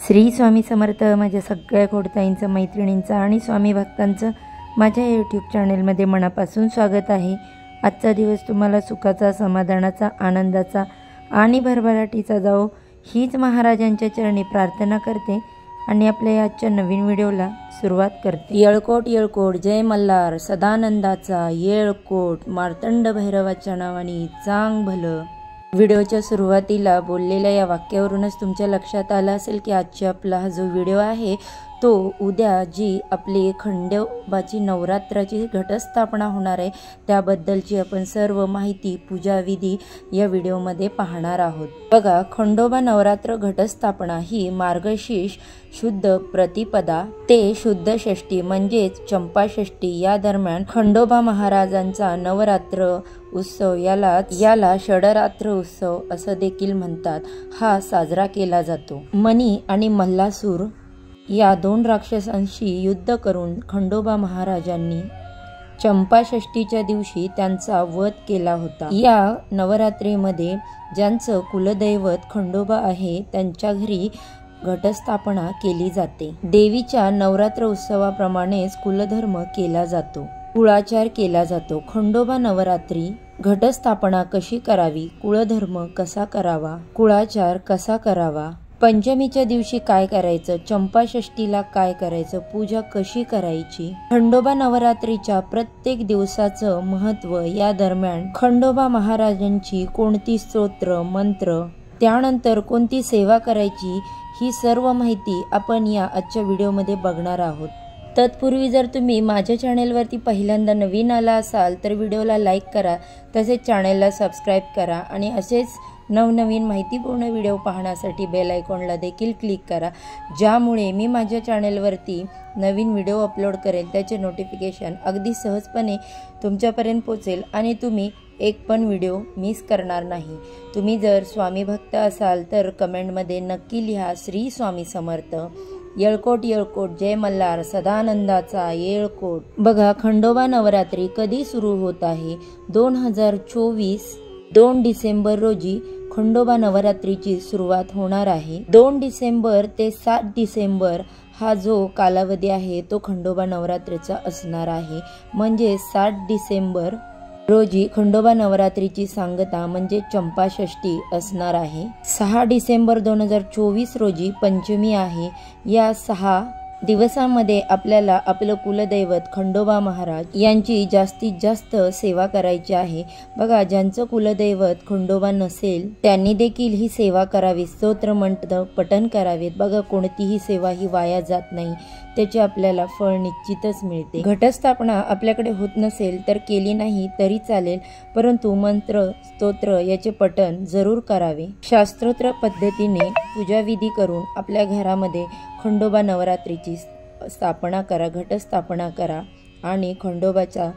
श्री स्वामी समर्थ। माझ्या सगळ्या खोडताईंचं, मैत्रिणींचं आणि स्वामी भक्तांचं माझ्या यूट्यूब चॅनलमध्ये मनापासून स्वागत आहे। आजचा दिवस तुम्हाला सुखाचा, समाधानाचा, आनंदाचा आणि भरभराटीचा जाओ हीच महाराजांच्या चरणी प्रार्थना करते आणि आपल्या आजच्या नवीन व्हिडिओला सुरुवात करते। येळकोट येळकोट जय मल्हार सदानंदाचा येळकोट, मार्तंड भैरवाच्या नावाने चांग भलं। व्हिडिओच्या सुरुवातीला बोललेल्या या वाक्यावरूनच तुमच्या लक्षात आलं असेल की आजचा आपला हा जो व्हिडिओ आहे तो उद्या जी आपली खंडोबाची नवरात्राची घटस्थापना होणार आहे त्याबद्दलची आपण सर्व माहिती, पूजा विधी या व्हिडिओमध्ये पाहणार आहोत। बघा, खंडोबा नवरात्र घटस्थापना ही मार्गशीर्ष शुद्ध प्रतिपदा ते शुद्ध षष्ठी म्हणजेच चंपाषष्ठी या दरम्यान खंडोबा महाराजांचा नवरात्र उत्सव याला षडरात्र उत्सव असं देखील म्हणतात, हा साजरा केला जातो। मणी आणि मल्लासूर या दोन राक्षसांशी युद्ध करून खंडोबा महाराजांनी चंपाषष्ठीच्या दिवशी त्यांचा वध केला होता। या नवरात्रीमध्ये ज्यांचं कुलदैवत खंडोबा आहे त्यांच्या घरी घटस्थापना केली जाते। देवीच्या नवरात्र उत्सवाप्रमाणेच कुलधर्म केला जातो, कुळाचार केला जातो। खंडोबा नवरात्री घटस्थापना कशी करावी, कुळधर्म कसा करावा, कुळाचार कसा करावा, पंचमीच्या दिवशी काय करायचं, चंपाषष्ठीला काय करायचं, पूजा कशी करायची, खंडोबा नवरात्रीच्या प्रत्येक दिवसाचं महत्त्व, या दरम्यान खंडोबा महाराजांची कोणती स्तोत्र, मंत्र, त्यानंतर कोणती सेवा करायची, ही सर्व माहिती आपण या आजच्या व्हिडिओमध्ये बघणार आहोत। तत्पूर्वी जर तुम्ही माझ्या चॅनेलवरती पहिल्यांदा नवीन आला असाल तर व्हिडिओला लाईक करा, तसेच चॅनेलला सबस्क्राईब करा आणि असेच नवनवीन माहितीपूर्ण व्हिडिओ पाहण्यासाठी बेल आयकॉनला देखील क्लिक करा, ज्यामुळे मी माझ्या चॅनेलवरती नवीन व्हिडिओ अपलोड करेल त्याचे नोटिफिकेशन अगदी सहजपणे तुमच्यापर्यंत पोहोचेल आणि तुम्ही एक पण व्हिडिओ मिस करणार नाही। तुम्ही जर स्वामी भक्त असाल तर कमेंटमध्ये नक्की लिहा श्री स्वामी समर्थ। येळकोट येळकोट जय मल्हार सदानंदाचा येळकोट। बघा, खंडोबा नवरात्री कधी सुरू होत आहे? 2024 2 डिसेंबर रोजी खंडोबा नवरात्रीची सुरुवात होणार आहे। 2 डिसेंबर ते 7 डिसेंबर हा जो कालावधी आहे तो खंडोबा नवरात्रीचा असणार आहे। म्हणजे 7 डिसेंबर रोजी खंडोबा नवरात्रीची सांगता म्हणजे चंपाषष्ठी असणार आहे। 6 डिसेंबर 2024 रोजी पंचमी आहे। या 6 दिवसांमध्ये आपल्याला आपलं कुलदैवत खंडोबा महाराज यांची जास्तीत जास्त सेवा करायची आहे। बघा, ज्यांचं कुलदैवत खंडोबा नसेल त्यांनी देखील ही सेवा करावी, स्तोत्र मंत्र पठण करावेत। बघा, कोणतीही सेवा ही वाया जात नाही, त्याचे आपल्याला फळ निश्चितच मिळते। घटस्थापना आपल्याकडे होत नसेल तर केली नाही तरी चालेल, परंतु मंत्र स्तोत्र याचे पठण जरूर करावे। शास्त्रोक्त पद्धतीने पूजाविधी करून आपल्या घरामध्ये खंडोबा नवरात्रीची स्थापना करा, घटस्थापना करा आणि खंडोबाचा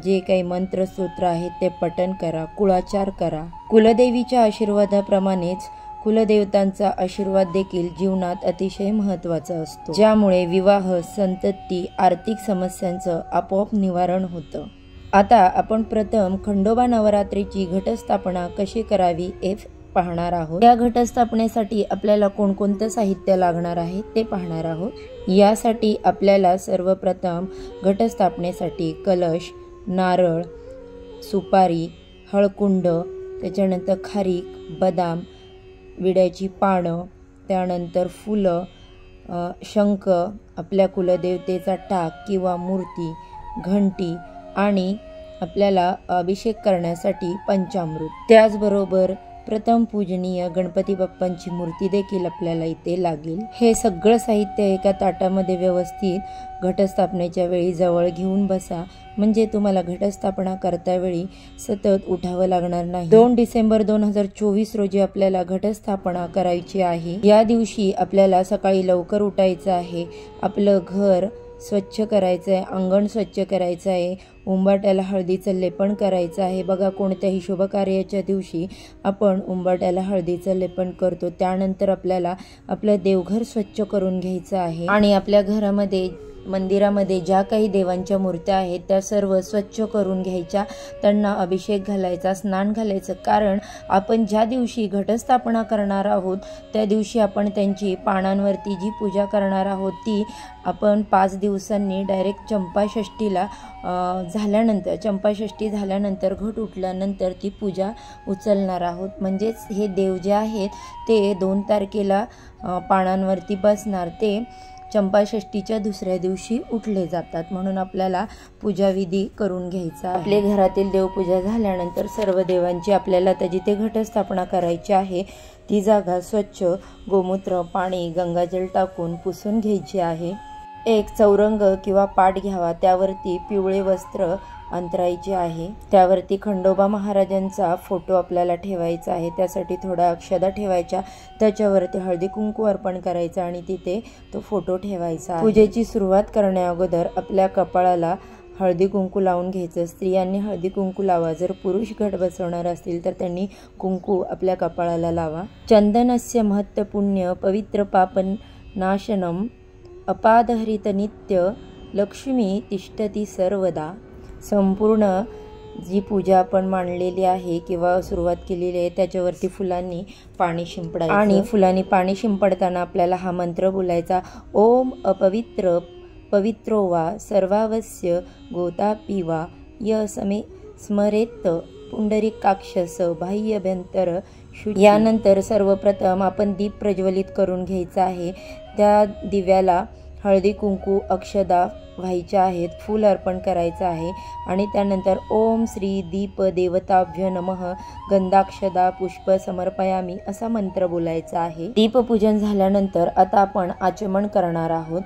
जे काही मंत्र स्तोत्र आहेत ते पठण करा, कुळाचार करा। कुलदेवीच्या आशीर्वादाप्रमाणेच कुलदेवतांचा आशीर्वाद देखील जीवनात अतिशय महत्त्वाचा असतो, ज्यामुळे विवाह, संतती, आर्थिक समस्यांचं आपोआप निवारण होतं। आता आपण प्रथम खंडोबा नवरात्रीची घटस्थापना कशी करावी हे पाहणार आहोत। या घटस्थापनेसाठी आपल्याला कोणकोणतं साहित्य लागणार आहे ते पाहणार आहोत। यासाठी आपल्याला सर्वप्रथम घटस्थापनेसाठी कलश, नारळ, सुपारी, हळकुंड, त्याच्यानंतर खारीक, बदाम, विड्याची पानं, त्यानंतर फुलं, शंख, आपल्या कुलदेवतेचा टाक किंवा मूर्ती, घंटी आणि आपल्याला अभिषेक करण्यासाठी पंचामृत, त्याचबरोबर प्रथम पूजनीय गणपती बाप्पांची मूर्ती देखील आपल्याला इथे लागेल। हे सगळं साहित्य एका ताटामध्ये व्यवस्थित घटस्थापनेच्या वेळी जवळ घेऊन बसा, म्हणजे तुम्हाला घटस्थापना करता वेळी सतत उठावं लागणार नाही। 2 डिसेंबर 2024 रोजी आपल्याला घटस्थापना करायची आहे। या दिवशी आपल्याला सकाळी लवकर उठायचं आहे, आपलं घर स्वच्छ करायचं आहे, अंगण स्वच्छ करायचं आहे, उंबाट्याला हळदीचं लेपन करायचं आहे। बघा, कोणत्याही शुभ कार्याच्या दिवशी आपण उंबाट्याला हळदीचं लेपन करतो। त्यानंतर आपल्याला आपलं देवघर स्वच्छ करून घ्यायचं आहे आणि आपल्या घरामध्ये मंदिरामध्ये ज्या काही देवांच्या मूर्त्या आहेत त्या सर्व स्वच्छ करून घ्यायच्या, त्यांना अभिषेक घालायचा, स्नान घालायचं। कारण आपण ज्या दिवशी घटस्थापना करणार आहोत त्या दिवशी आपण त्यांची पानांवरती जी पूजा करणार आहोत ती आपण 5 दिवसांनी डायरेक्ट चंपाषष्ठीला चंपाषष्ठी झाल्यानंतर घट उठल्यानंतर ती पूजा उचलणार आहोत। म्हणजेच हे देव जे आहेत ते 2 तारखेला पानांवरती बसणार, ते चंपाषष्ठीच्या दुसऱ्या दिवशी उठले जातात, म्हणून आपल्याला पूजाविधी करून घ्यायचा आहे। आपल्या घरातील देवपूजा झाल्यानंतर सर्व देवांची आपल्याला जिथे घटस्थापना करायची आहे ती जागा स्वच्छ गोमूत्र, पाणी, गंगाजल टाकून पुसून घ्यायची आहे। एक चौरंग किंवा पाट घ्यावा, त्यावरती पिवळे वस्त्र अंतरायचे आहे, त्यावरती खंडोबा महाराजांचा फोटो आपल्याला ठेवायचा आहे। त्यासाठी थोडा अक्षदा ठेवायच्या, त्याच्यावरती हळदी कुंकू अर्पण करायचं आणि तिथे तो फोटो ठेवायचा। पूजेची सुरुवात करण्या अगोदर आपल्या कपाळाला हळदी कुंकू लावून घ्यायचं। स्त्रियांनी हळदी कुंकू लावा, जर पुरुष घट बसवणार असतील तर त्यांनी कुंकू आपल्या कपाळाला लावा। चंदनस्य महत्व पुण्य पवित्र पापन नाशनम अपादहरित नित्य लक्ष्मी तिष्ठती सर्वदा। संपूर्ण जी पूजा आपण मांडलेली आहे किंवा सुरुवात केलेली आहे त्याच्यावरती फुलांनी पाणी शिंपडायचं आणि फुलांनी पाणी शिंपडताना आपल्याला हा मंत्र बोलायचा, ओम अपवित्र पवित्रो वा सर्वावस्य गोतापि वा य समे स्मरेत पुंडरीकाक्षस बाह्यभ्यंतर शुची। यानंतर सर्वप्रथम आपण दीप प्रज्वलित करून घ्यायचा आहे। त्या दिव्याला हळदी कुंकू अक्षदा व्हायच्या आहेत, फूल अर्पण करायचं आहे आणि त्यानंतर ओम श्री दीप देवताभ्य नमः गंधाक्षदा पुष्प समर्पयामी असा मंत्र बोलायचा आहे। दीपपूजन झाल्यानंतर आता आपण आचमन करणार आहोत।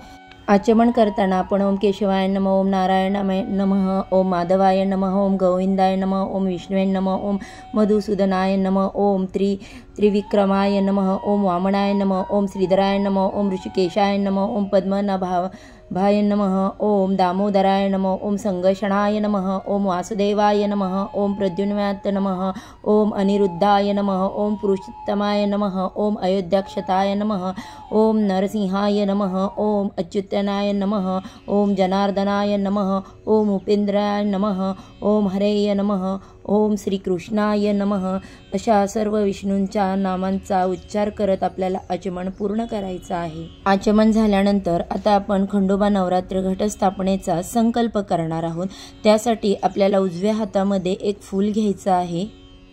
आचमन करताना आपण ओम केशवाय नमः, ओम नारायणाय नमः, ओम माधवाय नमः, ओम गोविंदाय नमः, ओम विष्णुवे नमः, ओम मधुसूदनाय नमः, ओम त्रिविक्रमाय नमः, ओम वामनाय नमः, ओम श्रीधराय नमः, ओम ऋषिकेशाय नमः, ओम पद्मनाभाय नमः, ओम दामोदराय नमः, ओम संगषणाय नमः, ओम वासुदेवाय नमः, ओम प्रद्युम्नाय नमः, ओम अनिरुद्धाय नमः, ओम पुरुषोत्तमाय नमः, ओम अयोध्याक्षताय नमः, ओम नरसिंहाय नमः, ओम अच्युतनाय नमः, ओम जनार्दनाय नमः, ओम उपेंद्राय नमः, ओम हरेय नमः, ओम श्रीकृष्णाय नमः अशा सर्व विष्णूंच्या नामांचा उच्चार करत आपल्याला आचमन पूर्ण करायचं आहे। आचमन झाल्यानंतर आता आपण खंडोबा नवरात्र घटस्थापनेचा संकल्प करणार आहोत। त्यासाठी आपल्याला उजव्या हातामध्ये एक फूल घ्यायचं आहे,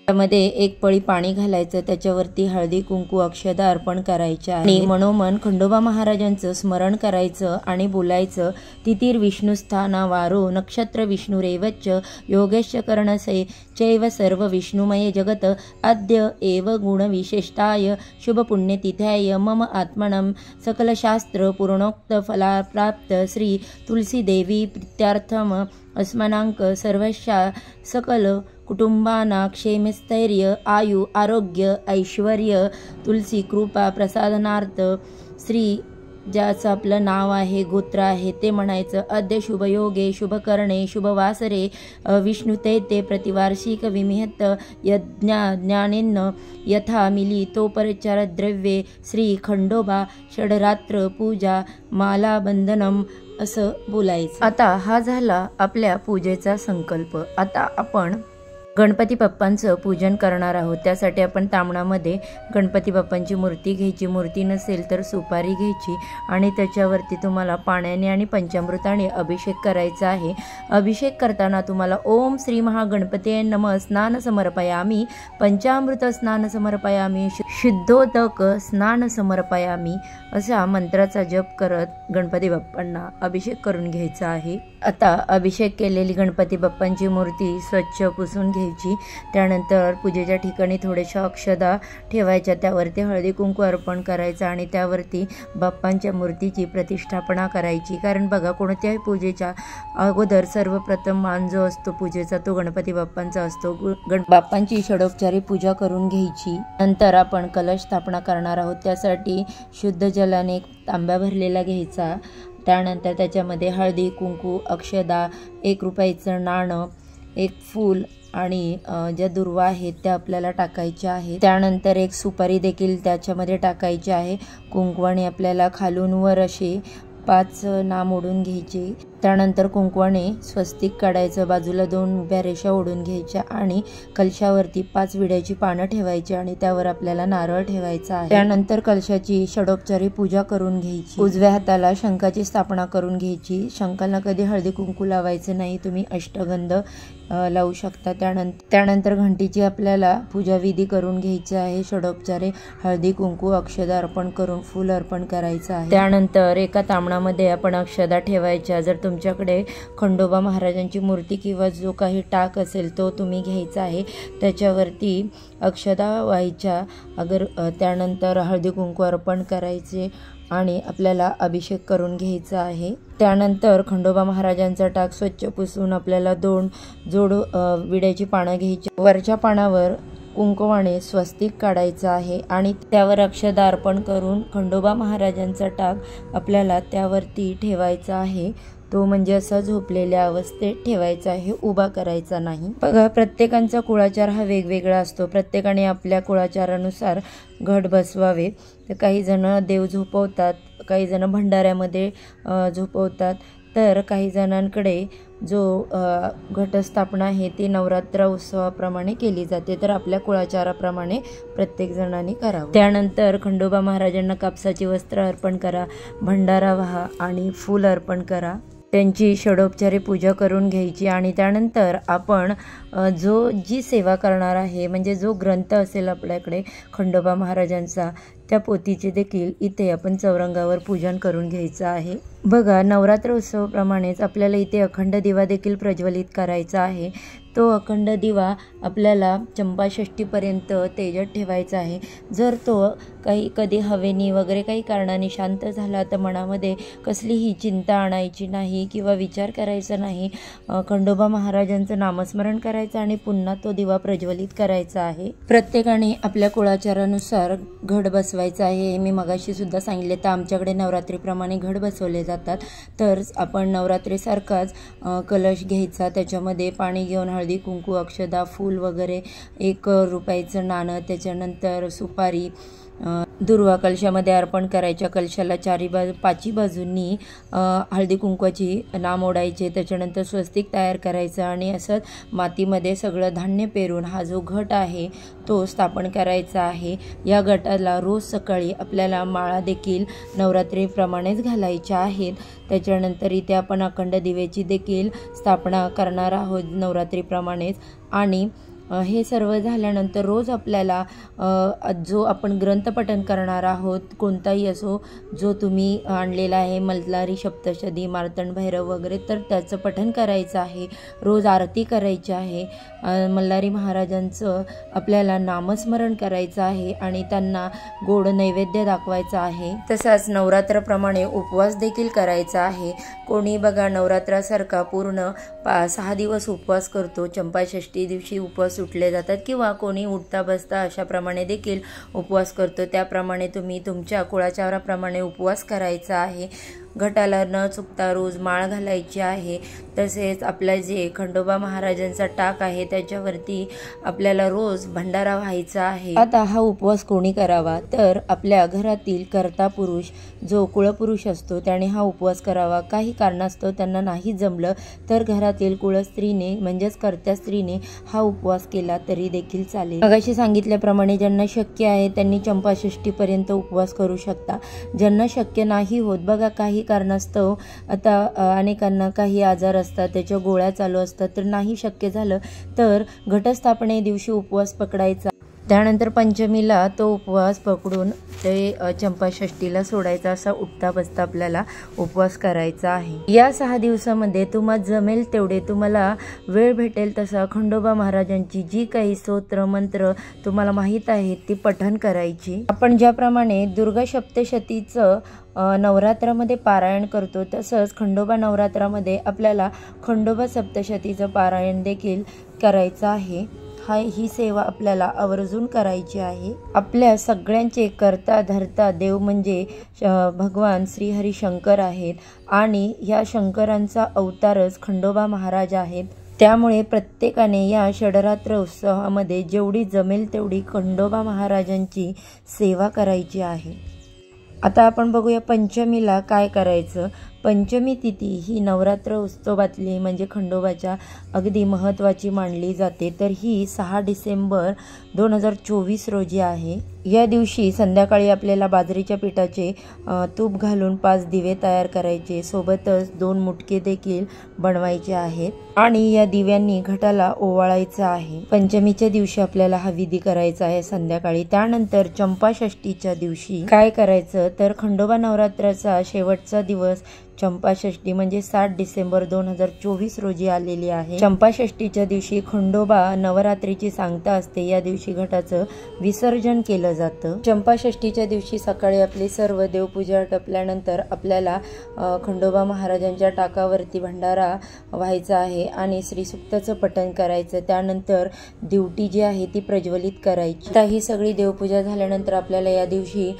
त्यामध्ये एक पळी पाणी घालायचं, त्याच्यावरती हळदी कुंकू अक्षदा अर्पण करायचे आणि मनोमन खंडोबा महाराजांचं स्मरण करायचं आणि बोलायचं, तितीर विष्णुस्थाना वारो नक्षत्र विष्णुरेवच योगेश करणसे चैव सर्व विष्णुमय जगत अद्य एव गुण विशेषताय शुभ पुण्यतिथ्याय मम आत्मनं सकलशास्त्र पूर्णोक्त फलाप्राप्त श्री तुलसी देवी प्रीत्यार्थम अस्मनांक सर्वशा सकल कुटुंबाना क्षेमस्थैर्य आयु आरोग्य ऐश्वर्य तुलसी कृपा प्रसादनार्थ श्री ज्याचं आपलं नाव आहे गोत्र आहे ते म्हणायचं। अद्य शुभयोगे शुभकर्णे शुभवासरे विष्णुते ते प्रतिवार्षिक विमिहत ज्ञानेन यथा मिलितोपचार द्रव्ये श्री खंडोबा षडरात्र पूजा मालाबंधनम असं बोलायचं। आता हा झाला आपल्या पूजेचा संकल्प। आता आपण गणपती बाप्पांचं पूजन करणार आहोत। त्यासाठी आपण तांबणामध्ये गणपती बाप्पांची मूर्ती घ्यायची, मूर्ती नसेल तर सुपारी घ्यायची आणि त्याच्यावरती तुम्हाला पाण्याने आणि पंचामृताने अभिषेक करायचा आहे। अभिषेक करताना तुम्हाला ओम श्री महागणपते नमः स्नान समर्पयामी पंचामृत स्नान समर्पयामी शुद्धोदक स्नान समर्पयामी अशा मंत्राचा जप करत गणपती बाप्पांना अभिषेक करून घ्यायचा आहे। आता अभिषेक केलेली गणपती बाप्पांची मूर्ती स्वच्छ पुसून घ्यायची, त्यानंतर पूजेच्या ठिकाणी थोड्याशा अक्षदा ठेवायच्या, त्यावरती हळदी कुंकू अर्पण करायचं आणि त्यावरती बाप्पांच्या मूर्तीची प्रतिष्ठापना करायची। कारण बघा, कोणत्याही पूजेच्या अगोदर सर्वप्रथम मान जो असतो पूजेचा तो गणपती बाप्पांचा असतो। बाप्पांची षडोपचारी पूजा करून घ्यायची। नंतर आपण कलश स्थापना करणार आहोत। त्यासाठी शुद्ध जलाने एक तांब्या भरलेला घ्यायचा, त्यानंतर त्याच्यामध्ये हळदी कुंकू अक्षदा 1 रुपयाचं नाणं 1 फूल आणि ज्या दुर्वा आहेत त्या आपल्याला टाकायच्या आहेत। त्यानंतर 1 सुपारी देखील त्याच्यामध्ये टाकायची आहे। कुंकवाने आपल्याला खालून वर असे 5 नाम ओढून घ्यायचे। त्यानंतर कुंकवाने स्वस्तिक काढायचं, बाजूला 2 उभ्या रेषा ओढून घ्यायच्या आणि कलशावरती 5 विड्याची पानं ठेवायची आणि त्यावर आपल्याला नारळ ठेवायचा आहे। त्यानंतर कलशाची षडोपचारी पूजा करून घ्यायची। उजव्या हाताला शंखाची स्थापना करून घ्यायची। शंखाला कधी हळदी कुंकू लावायचं नाही, तुम्ही अष्टगंध लावू शकता। त्यानंतर घंटीची आपल्याला पूजा विधी करून घ्यायची आहे। षडोपचारे हळदी कुंकू अक्षदा अर्पण करून फूल अर्पण करायचं आहे। त्यानंतर एका तांबणामध्ये आपण अक्षदा ठेवायच्या। जर तुमच्याकडे खंडोबा महाराजांची मूर्ती किंवा जो काही टाक असेल तो तुम्ही घ्यायचा आहे, त्याच्यावरती अक्षदा व्हायच्या। त्यानंतर हळदी कुंकू अर्पण करायचे आणि आपल्याला अभिषेक करून घ्यायचा आहे। त्यानंतर खंडोबा महाराजांचा टाक स्वच्छ पुसून आपल्याला 2 जोड विड्याची पानं घ्यायची। वरच्या पानावर कुंकवाने स्वस्तिक काढायचं आहे आणि त्यावर अक्षदा अर्पण करून खंडोबा महाराजांचा टाक आपल्याला त्यावरती ठेवायचा आहे। तो म्हणजे असा झोपलेल्या अवस्थेत ठेवायचा आहे, उभा करायचा नाही। बघा, प्रत्येकाचा कुळाचार हा वेगवेगळा असतो। प्रत्येकाने आपल्या कुळाचारानुसार घट बसवावे। तर काही जण देव झोपवतात, काही जण भंडाऱ्यामध्ये झोपवतात, तर काही जणांकडे जो घटस्थापना आहे ती नवरात्र उत्सवाप्रमाणे केली जाते। तर आपल्या कुळाचाराप्रमाणे प्रत्येक जणांनी करावं। त्यानंतर खंडोबा महाराजांना कापसाची वस्त्र अर्पण करा, भंडारा वाहा आणि फूल अर्पण करा। त्यांची षडोपचारी पूजा करून घ्यायची आणि त्यानंतर आपण जी सेवा करणार आहे, म्हणजे जो ग्रंथ असेल आपल्याकडे खंडोबा महाराजांचा, त्या पोथीचे देखील इथे आपण चौरंगावर पूजन करून घ्यायचं आहे। बघा, नवरात्र उत्सवाप्रमाणेच आपल्याला इथे अखंड दिवा देखील प्रज्वलित करायचा आहे। तो अखंड दिवा आपल्याला चंपाषष्ठीपर्यंत तेजत ठेवायचा आहे। जर तो कधी हवेनी वगैरे काही कारणाने शांत झाला तर मनामध्ये कसलीही चिंता आणायची नाही किंवा विचार करायचा नाही। खंडोबा महाराजांचं नामस्मरण करायचं आणि पुन्हा तो दिवा प्रज्वलित करायचा आहे। प्रत्येकाने आपल्या कुळाचारानुसार घट बसवायचं आहे। मी मगाशी सुद्धा सांगितले, तर आमच्याकडे नवरात्रीप्रमाणे घट बसवले जातात। तर आपण नवरात्रीसारखाच कलश घ्यायचा, त्याच्यामध्ये पाणी घेऊन हळदी कुंकू अक्षदा फूल वगैरे 1 रुपयाचं नाणं, त्याच्यानंतर सुपारी दुर्वा कलशामध्ये अर्पण करायच्या। कलशाला 5 बाजूंनी हळदी कुंकवाची नाम ओढायचे। त्याच्यानंतर स्वस्तिक तयार करायचं आणि असंच मातीमध्ये सगळं धान्य पेरून हा जो घट आहे तो स्थापन करायचा आहे। या घटाला रोज सकाळी आपल्याला माळा देखील नवरात्रीप्रमाणेच घालायच्या आहेत। त्याच्यानंतर इथे आपण अखंड दिवेची देखील स्थापना करणार आहोत नवरात्रीप्रमाणेच। आणि हे सर्व झाल्यानंतर रोज आपल्याला जो आपण ग्रंथपठण करणार आहोत, कोणताही असो, जो तुम्ही आणलेला आहे, मल्हारी सप्तशती मार्तंड भैरव वगैरे, तर त्याचं पठण करायचं आहे। रोज आरती करायची आहे। मल्हारी महाराजांचं आपल्याला नामस्मरण करायचं आहे आणि त्यांना गोड नैवेद्य दाखवायचा आहे। तसाच नवरात्राप्रमाणे उपवास देखील करायचा आहे। कोणी बघा नवरात्रासारखा पूर्ण 6 दिवस उपवास करतो, चंपाषष्ठी दिवशी उपवास सुटले जातात, किंवा कोणी उठता बसता अशाप्रमाणे देखील उपवास करतो। त्याप्रमाणे तुम्ही तुमच्या कुळाचाराप्रमाणे उपवास करायचा आहे। घटाला न चुकता रोज माळ घालायची आहे। तसेच आपला जे खंडोबा महाराजांचा टाक आहे त्याच्यावरती आपल्याला रोज भंडारा व्हायचा आहे। आता हा उपवास कोणी करावा, तर आपल्या घरातील कर्ता पुरुष जो कुळपुरुष असतो त्याने हा उपवास करावा। काही कारणास्तव त्यांना नाही जमलं तर घरातील कुळस्त्रीने म्हणजेच कर्त्या स्त्रीने हा उपवास केला तरी देखील चालेल। मगाशी सांगितल्याप्रमाणे ज्यांना शक्य आहे त्यांनी चंपाषष्ठीपर्यंत उपवास करू शकता। ज्यांना शक्य नाही होत, बघा काही कारणास्तव आता अनेकांना काही आजार असतात, त्याच्या गोळ्या चालू असतात, तर नाही शक्य झालं तर घटस्थापने दिवशी उपवास पकडायचा। त्यानंतर पंचमीला तो उपवास पकडून ते चंपाषष्ठीला सोडायचा। असा उठता बसता आपल्याला उपवास करायचा आहे। या 6 दिवसामध्ये तुम्हाला जमेल तेवढे, तुम्हाला वेळ भेटेल तसा खंडोबा महाराजांची जी काही स्तोत्र मंत्र तुम्हाला माहीत आहेत ती पठण करायची। आपण ज्याप्रमाणे दुर्गा सप्तशतीचं नवरात्रामध्ये पारायण करतो, तसंच खंडोबा नवरात्रामध्ये आपल्याला खंडोबा सप्तशतीचं पारायण देखील करायचं आहे। ही सेवा आपल्याला आवर्जून करायची आहे। आपल्या सगळ्यांचे करता धरता देव म्हणजे भगवान श्री हरी शंकर आहेत आणि या शंकरांचा अवतारच खंडोबा महाराज आहेत। त्यामुळे प्रत्येकाने या षडरात्र उत्सवामध्ये जेवढी जमेल तेवढी खंडोबा महाराजांची सेवा करायची आहे। आता आपण बघूया पंचमीला काय करायचं। पंचमी तिथी ही नवरात्र उत्सवातली म्हणजे खंडोबाच्या अगदी महत्त्वाची मानली जाते। तर ही 6 डिसेंबर 2024 रोजी आहे। या दिवशी संध्याकाळी आपल्याला बाजरीच्या पिठाचे तूप घालून 5 दिवे तयार करायचे, सोबतच 2 मुटके देखील बनवायचे आहेत आणि या दिव्यांनी घटाला ओवाळायचं आहे। पंचमीच्या दिवशी आपल्याला हा विधी करायचा आहे संध्याकाळी। त्यानंतर चंपाषष्ठीच्या दिवशी काय करायचं तर खंडोबा नवरात्राचा शेवटचा दिवस चंपाषष्ठी म्हणजे 7 डिसेंबर 2024 रोजी आलेली आहे। चंपाषष्ठीच्या दिवशी खंडोबा नवरात्रीची सांगता असते। या दिवशी घटाचं विसर्जन केलं जातं। चंपाषष्ठीच्या दिवशी सकाळी आपली सर्व देवपूजा आटपल्यानंतर आपल्याला खंडोबा महाराजांच्या टाकावरती भंडारा व्हायचा आहे आणि श्रीसूक्ताचं पठण करायचं। त्यानंतर दिवटी जी आहे ती प्रज्वलित करायची। आता ही सगळी देवपूजा झाल्यानंतर आपल्याला या दिवशी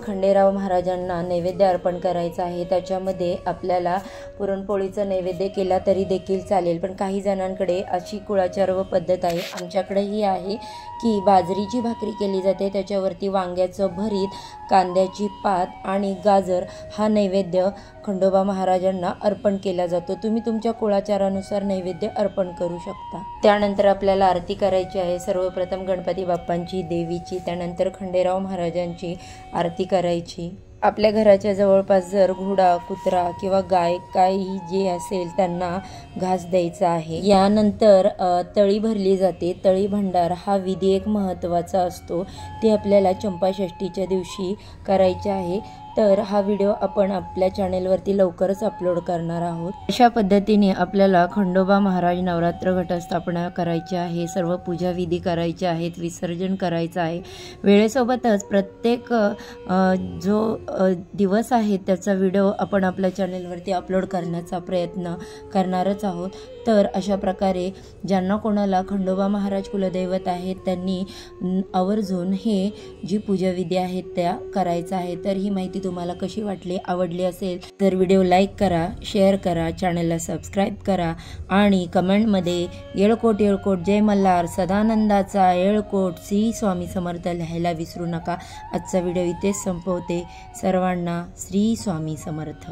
खंडेराव महाराजांना नैवेद्य अर्पण करायचं आहे। त्याच्यामध्ये आपल्याला पुरणपोळीचा नैवेद्य केला तरी देखील चालेल, पण काही जणांकडे अशी कुळाचार व पद्धत आहे, आमच्याकडे ही आहे की बाजरीची भाकरी केली जाते, त्याच्यावरती वांग्याचं भरीत, कांद्याची पात आणि गाजर हा नैवेद्य खंडोबा महाराजांना अर्पण केला जातो। तुम्ही तुमच्या कुळाचारानुसार नैवेद्य अर्पण करू शकता। त्यानंतर आपल्याला आरती करायची आहे। सर्वप्रथम गणपती बाप्पांची, देवीची, त्यानंतर खंडेराव महाराजांची आरती करायची। आपल्या घराच्या जवळपास जर घोडा, कुत्रा किंवा गाय काही जे असेल त्यांना घास द्यायचा आहे। यानंतर तळी भरली जाते। तळी भंडार हा विधी एक महत्त्वाचा असतो, ते आपल्याला चंपाषष्ठीच्या दिवशी करायचे आहे। तर हा व्हिडिओ आपण आपल्या चॅनेलवरती लवकरच अपलोड करणार आहोत। अशा पद्धतीने आपल्याला खंडोबा महाराज नवरात्र घटस्थापना करायची आहे, सर्व पूजा विधी करायचे आहेत, विसर्जन करायचं आहे। वेळेसोबतच प्रत्येक जो दिवस आहे त्याचा व्हिडिओ आपण आपल्या चॅनेलवरती अपलोड करण्याचा प्रयत्न करणारच आहोत। तर अशा प्रकारे ज्यांना कोणाला खंडोबा महाराज कुलदैवत आहेत त्यांनी आवर्जून हे जी पूजाविधी आहेत त्या करायचं आहे। तर ही माहिती तुम्हाला कशी वाटली, आवडली असेल तर व्हिडिओ लाईक करा, शेअर करा, चॅनलला सबस्क्राईब करा आणि कमेंटमध्ये येळकोट येळकोट जय मल्हार सदानंदाचा येळकोट श्री स्वामी समर्थ लिहायला विसरू नका। आजचा व्हिडिओ इथेच संपवते। सर्वांना श्री स्वामी समर्थ।